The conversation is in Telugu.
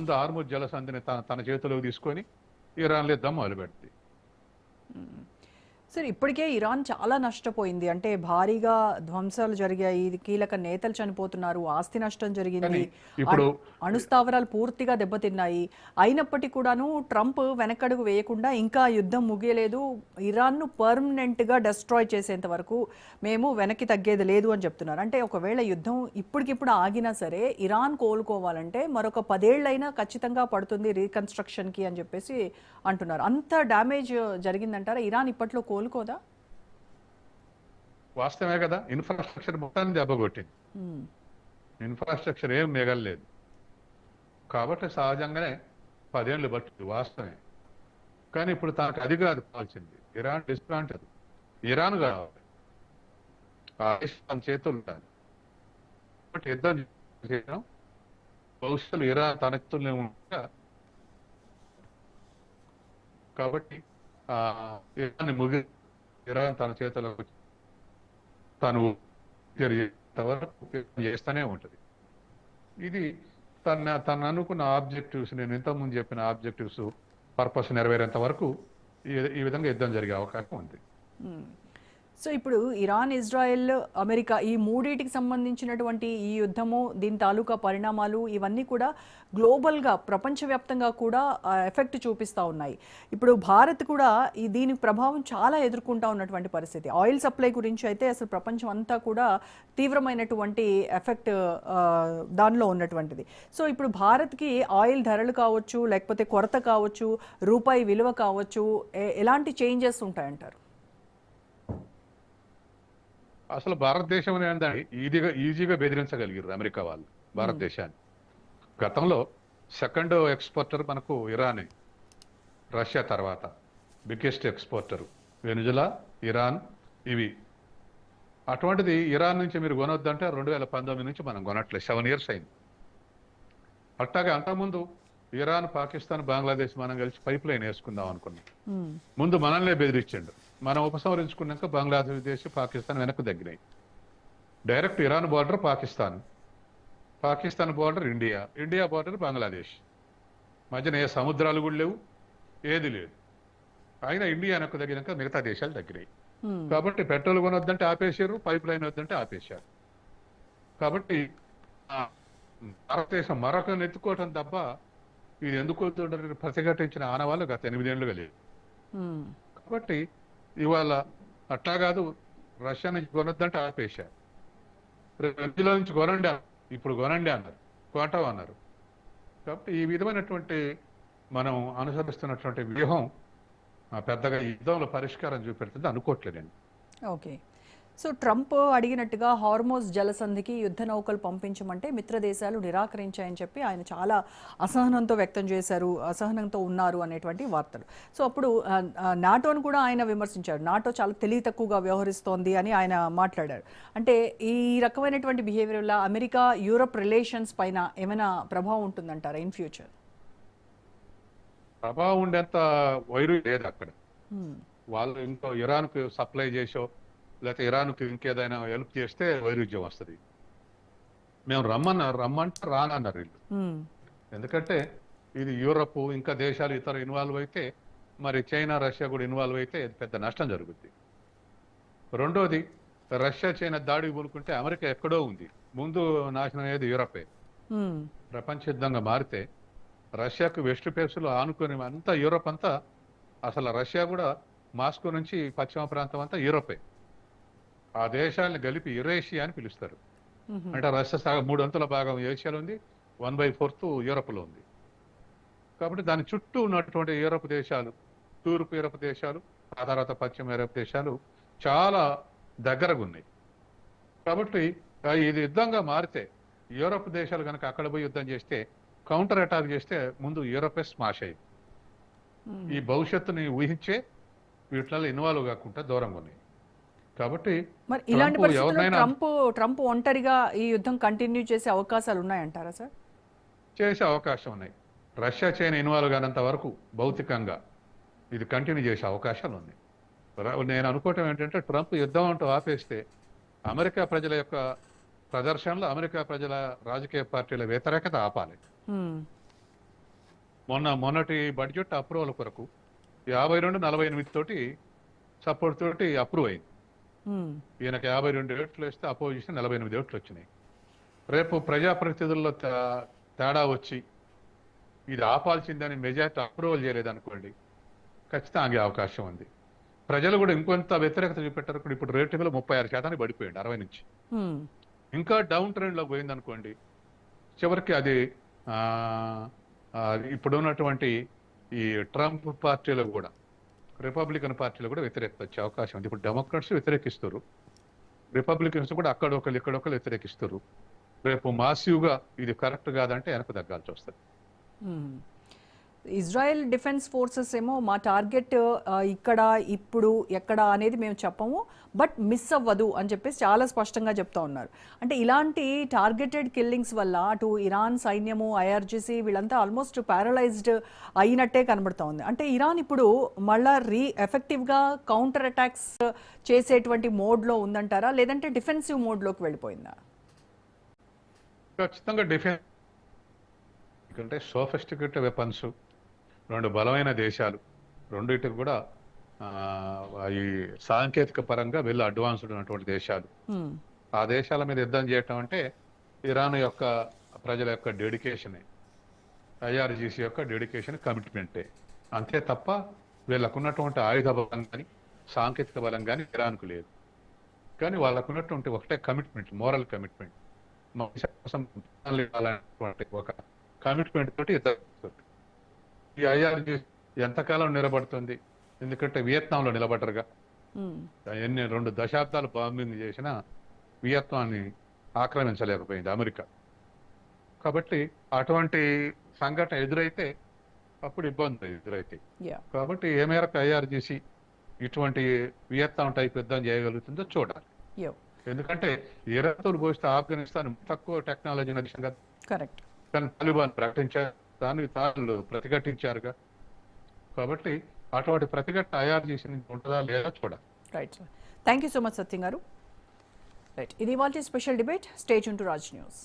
ముందు హార్ముజ్ జలసంధిని తన చేతిలోకి తీసుకొని ఇరాన్లో యుద్ధం మొదలుపెడుతుంది. సరే, ఇప్పటికే ఇరాన్ చాలా నష్టపోయింది. అంటే భారీగా ధ్వంసాలు జరిగాయి, కీలక నేతలు చనిపోతున్నారు, ఆస్తి నష్టం జరిగింది, ఇప్పుడు అణుస్థావరాలు పూర్తిగా దెబ్బతిన్నాయి. అయినప్పటికీ కూడాను ట్రంప్ వెనకడుగు వేయకుండా ఇంకా యుద్ధం ముగియలేదు, ఇరాన్ను పర్మనెంట్గా డెస్ట్రాయ్ చేసేంత వరకు మేము వెనక్కి తగ్గేది లేదు అని చెప్తున్నారు. అంటే ఒకవేళ యుద్ధం ఇప్పటికిప్పుడు ఆగినా సరే ఇరాన్ కోలుకోవాలంటే మరొక 10 ఏళ్ళైనా ఖచ్చితంగా పడుతుంది రీకన్స్ట్రక్షన్కి అని చెప్పేసి అంటున్నారు. అంత డ్యామేజ్ జరిగిందంటారా? ఇరాన్ ఇప్పట్లో కోలుకోదా? వాస్తవమే కదా, ఇన్ఫ్రాస్ట్రక్చర్ మొత్తాన్ని దెబ్బకొట్టింది. ఇన్ఫ్రాస్ట్రక్చర్ ఏం మిగలలేదు. కాబట్టి సహజంగానే 10 ఏళ్ళు పట్టింది, వాస్తవమే. కానీ ఇప్పుడు తనకు అది కాదు కావాల్సింది, ఇరాన్ డిస్మాంటల్. ఇరాన్ కావాలి, తన చేతులు ఉండాలి. కాబట్టి యుద్ధం చేయడం భవిష్యత్తులో ఇరాన్ తన చేతుల్లో ఉండగా, కాబట్టి ఇరాన్ తన చేతిలో తను చేస్తూనే ఉంటుంది. ఇది తను అనుకున్న ఆబ్జెక్టివ్స్, నేను ఇంతకుముందు చెప్పిన ఆబ్జెక్టివ్స్ పర్పస్ నెరవేరేంత వరకు ఈ విధంగా యుద్ధం జరిగే అవకాశం ఉంది. సో ఇప్పుడు ఇరాన్, ఇజ్రాయెల్, అమెరికా ఈ మూడింటికి సంబంధించినటువంటి ఈ యుద్ధము, దీని తాలూకా పరిణామాలు ఇవన్నీ కూడా గ్లోబల్గా ప్రపంచవ్యాప్తంగా కూడా ఎఫెక్ట్ చూపిస్తూ ఉన్నాయి. ఇప్పుడు భారత్ కూడా దీని ప్రభావం చాలా ఎదుర్కొంటూ ఉన్నటువంటి పరిస్థితి. ఆయిల్ సప్లై గురించి అయితే అసలు ప్రపంచం అంతా కూడా తీవ్రమైనటువంటి ఎఫెక్ట్ దానిలో ఉన్నటువంటిది. సో ఇప్పుడు భారత్కి ఆయిల్ ధరలు కావచ్చు, లేకపోతే కొరత కావచ్చు, రూపాయి విలువ కావచ్చు, ఎలాంటి చేంజెస్ ఉంటాయంటారు? అసలు భారతదేశం ఈజీగా బెదిరించగలిగారు అమెరికా వాళ్ళు భారతదేశాన్ని. గతంలో సెకండ్ ఎక్స్పోర్టర్ మనకు ఇరానే, రష్యా తర్వాత బిగ్గెస్ట్ ఎక్స్పోర్టర్ వెనుజులా, ఇరాన్ ఇవి. అటువంటిది ఇరాన్ నుంచి మీరు కొనొద్దంటే 2019 నుంచి మనం కొనట్లేదు, 7 years అయింది. అట్లాగే అంతకుముందు ఇరాన్, పాకిస్తాన్, బంగ్లాదేశ్ మనం కలిసి పైప్ లైన్ వేసుకుందాం అనుకున్నాం. ముందు మనల్నే బెదిరించండు, మనం ఉపసంహరించుకున్నాక బంగ్లాదేశ్, పాకిస్తాన్ వెనక్కు తగ్గినాయి. Direct Iran border Pakistan, Pakistan border India, India border Bangladesh. మధ్యన ఏ సముద్రాలు కూడా లేవు, ఏది లేదు. అయినా ఇండియా వెనక్కు తగ్గినాక మిగతా దేశాలు తగ్గినాయి. కాబట్టి పెట్రోల్ కొనొద్దంటే ఆపేశారు, పైప్ లైన్ వద్దంటే ఆపేశారు. కాబట్టి భారతదేశం మరొకరిని ఎత్తుకోవటం తప్ప ఇది ఎందుకు ప్రతిఘటించిన ఆనవాళ్ళు గత 8 ఏళ్ళుగా లేదు. కాబట్టి ఇవాళ అట్లా కాదు, రష్యా నుంచి కొనొద్దంటే ఆపేశారు. వెనుజులా నుంచి కొనండి, ఇప్పుడు కొనండి అన్నారు, కొంటాం అన్నారు. కాబట్టి ఈ విధమైనటువంటి మనం అనుసరిస్తున్నటువంటి వ్యూహం పెద్దగా ఈ యుద్ధంలో పరిష్కారం చూపెడుతుంది అనుకోవట్లేదండి. ఓకే. సో ట్రంప్ అడిగినట్టుగా హార్మోజ్ జలసంధికి యుద్ధ నౌకలు పంపించమంటే మిత్ర దేశాలు నిరాకరించాయని చెప్పి ఆయన చాలా అసహనంతో వ్యక్తం చేశారు, అసహనంతో ఉన్నారు అనేటువంటి వార్తలు. సో అప్పుడు నాటోను కూడా ఆయన విమర్శించారు, నాటో చాలా తెలివి తక్కువగా వ్యవహరిస్తోంది అని ఆయన మాట్లాడారు. అంటే ఈ రకమైనటువంటి బిహేవియర్ వల్ల అమెరికా యూరప్ రిలేషన్స్ పైన ఏమైనా ప్రభావం ఉంటుందంటారా ఇన్ ఫ్యూచర్? ప్రభావం ఉండేంత వైరు లేదు అక్కడ. వాళ్ళు ఇంకో ఇరాన్కు సప్లై చేసో లేకపోతే ఇరాన్కు ఇంకేదైనా హెల్ప్ చేస్తే వైరుధ్యం వస్తుంది. మేము రమ్మంటే రానన్నారు వీళ్ళు. ఎందుకంటే ఇది యూరప్ ఇంకా దేశాలు ఇతర ఇన్వాల్వ్ అయితే, మరి చైనా, రష్యా కూడా ఇన్వాల్వ్ అయితే పెద్ద నష్టం జరుగుద్ది. రెండోది, రష్యా చైనా దాడికి పూనుకుంటే అమెరికా ఎక్కడో ఉంది, ముందు నాశనం అయ్యేది యూరపే. ప్రపంచ యుద్ధంగా మారితే రష్యాకు వెస్ట్ పేసులు ఆనుకొని అంతా యూరప్ అంతా, అసలు రష్యా కూడా మాస్కో నుంచి పశ్చిమ ప్రాంతం అంతా యూరపే. ఆ దేశాలను కలిపి యురేషియా అని పిలుస్తారు. అంటే రష్యా 3/3 భాగం ఏషియాలో ఉంది, 1/4 యూరప్లో ఉంది. కాబట్టి దాని చుట్టూ ఉన్నటువంటి యూరప్ దేశాలు, తూర్పు యూరప్ దేశాలు, ఆ తర్వాత పశ్చిమ యూరప్ దేశాలు చాలా దగ్గరగా ఉన్నాయి. కాబట్టి ఇది యుద్ధంగా మారితే యూరప్ దేశాలు కనుక అక్కడ పోయి యుద్ధం చేస్తే, కౌంటర్ అటాక్ చేస్తే ముందు యూరపే స్మాష్ అయ్యింది. ఈ భవిష్యత్తుని ఊహించే వీటిలో ఇన్వాల్వ్ కాకుండా దూరంగా ఉన్నాయి. కాబట్టి మరి ఇలాంటి పరిస్థితుల్లో ట్రంప్ ఒంటరిగా ఈ యుద్ధం కంటిన్యూ చేసే అవకాశాలు ఉన్నాయంటారా సార్? చేసే అవకాశం ఉన్నాయి. రష్యా చైనా ఇన్వాల్వ్ కానంత వరకు భౌతికంగా ఇది కంటిన్యూ చేసే అవకాశాలు ఉన్నాయి. నేను అనుకోవటం ఏంటంటే, ట్రంప్ యుద్ధం అంటూ ఆపేస్తే అమెరికా ప్రజల యొక్క ప్రదర్శనలు, అమెరికా ప్రజల రాజకీయ పార్టీల వ్యతిరేకత ఆపాలి. మొన్నటి బడ్జెట్ అప్రూవల్ కొరకు 52-48 తోటి సపోర్ట్ తోటి అప్రూవ్ అయింది. ఈయనకి 52 ఓట్లు వేస్తే అపోజిషన్ 48 ఓట్లు వచ్చినాయి. రేపు ప్రజాప్రతినిధుల్లో తేడా వచ్చి ఇది ఆపాల్సిందని మెజార్టీ అప్రూవల్ చేయలేదనుకోండి, ఖచ్చితంగా ఆగే అవకాశం ఉంది. ప్రజలు కూడా ఇంకొంత వ్యతిరేకత చూపెట్టారు. ఇప్పుడు రేటింగ్లో 36% పడిపోయింది 60 నుంచి. ఇంకా డౌన్ ట్రెండ్ లో పోయింది అనుకోండి, చివరికి అది ఇప్పుడు ఉన్నటువంటి ఈ ట్రంప్ పార్టీలో కూడా, రిపబ్లికన్ పార్టీలో కూడా వ్యతిరేకత వచ్చే అవకాశం ఉంది. ఇప్పుడు డెమోక్రాట్స్ వ్యతిరేకిస్తారు, రిపబ్లికన్స్ కూడా అక్కడొకరు ఇక్కడొకరు వ్యతిరేకిస్తారు. రేపు మాసివ్గా ఇది కరెక్ట్ కాదంటే వెనక తగ్గాల్సి వస్తుంది. ఇజ్రాయెల్ డిఫెన్స్ ఫోర్సెస్ ఏమో మా టార్గెట్ ఇక్కడ ఇప్పుడు ఎక్కడ అనేది మేము చెప్పము, బట్ మిస్ అవ్వదు అని చెప్పేసి చాలా స్పష్టంగా చెప్తా ఉన్నారు. అంటే ఇలాంటి టార్గెటెడ్ కిల్లింగ్స్ వల్ల అటు ఇరాన్ సైన్యము, ఐఆర్జీసీ వీళ్ళంతా ఆల్మోస్ట్ ప్యారలైజ్డ్ అయినట్టే కనబడుతూ ఉంది. అంటే ఇరాన్ ఇప్పుడు మళ్ళా ఎఫెక్టివ్గా కౌంటర్ అటాక్స్ చేసేటువంటి మోడ్లో ఉందంటారా, లేదంటే డిఫెన్సివ్ మోడ్లోకి వెళ్ళిపోయిందా? ఖచ్చితంగా డిఫెన్స్, ఎందుకంటే సోఫిస్టికేటెడ్ వెపన్స్, రెండు బలమైన దేశాలు, రెండింటికి కూడా ఈ సాంకేతిక పరంగా వెళ్ళి అడ్వాన్స్డ్ ఉన్నటువంటి దేశాలు. ఆ దేశాల మీద యుద్ధం చేయటం అంటే ఇరాన్ యొక్క ప్రజల యొక్క డెడికేషనే, ఐఆర్జీసీ యొక్క డెడికేషన్, కమిట్మెంటే. అంతే తప్ప వీళ్ళకున్నటువంటి ఆయుధ బలం కానీ సాంకేతిక బలం కానీ ఇరాన్కు లేదు. కానీ వాళ్ళకున్నటువంటి ఒకటే కమిట్మెంట్, మోరల్ కమిట్మెంట్, ఒక కమిట్మెంట్ తోటి యుద్ధం. ఈ ఐఆర్జీసీ ఎంతకాలం నిలబడుతుంది? ఎందుకంటే వియత్నాంలో నిలబడరుగా. 2 దశాబ్దాలు బాంబింగ్ చేసిన వియత్నాన్ని ఆక్రమించలేకపోయింది అమెరికా. కాబట్టి అటువంటి సంఘటన ఎదురైతే అప్పుడు ఇబ్బంది ఎదురైతే. కాబట్టి ఏ మేరకు ఐఆర్జీసీ ఇటువంటి వియత్నాం టైప్ యుద్ధం చేయగలుగుతుందో చూడాలి. ఎందుకంటే ఇరాన్ పోస్తే ఆఫ్ఘనిస్తాన్ తక్కువ టెక్నాలజీ నడిచింది కదా. కరెక్ట్. కానీ తాలిబాన్ ప్రకటించారు, దానికి తాను ప్రతిఘటించారుగా. కాబట్టి అటువంటి ప్రతిఘటన ఐఆర్జీసీ నుంచి ఉంటుందా లేదా చూడాలి. Right sir, thank you so much Satyam garu. Right, ఇది ఇవాల్టి special debate. Stay tune to Raj news.